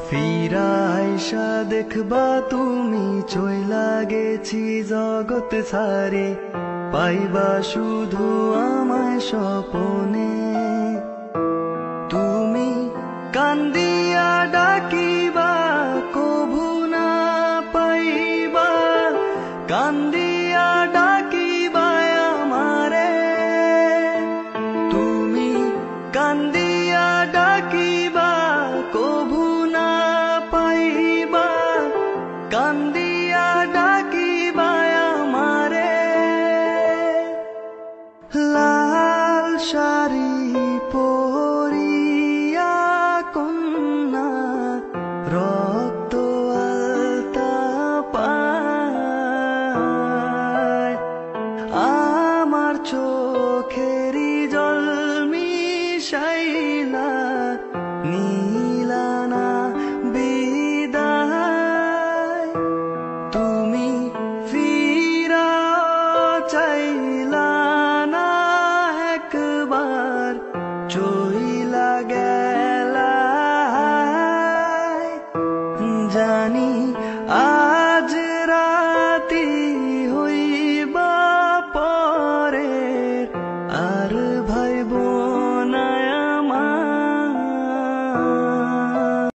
ফিরাইসা দেখবা তুমি চইলা গেছি জগৎ ছাড়ে, পাইবা শুধু আমায় স্বপনে। তুমি কান্দিয়া ডাকিবা কভু না পাইবা, কান্দিয়া ডাকিবা আমারে। তুমি কান্দিয়া ডাকিবা কভু না পাইবা, কান্দিয়া ডাকিবা আমারে। লাল শাড়ি পরিয়া কন্যা রক্ত আলতা পায়, আমার চোখেরই জল মিশাইলা নীলানা বিদায়। তুমি ফিরাও চাইলা না একবার, চইলা গেলা জানি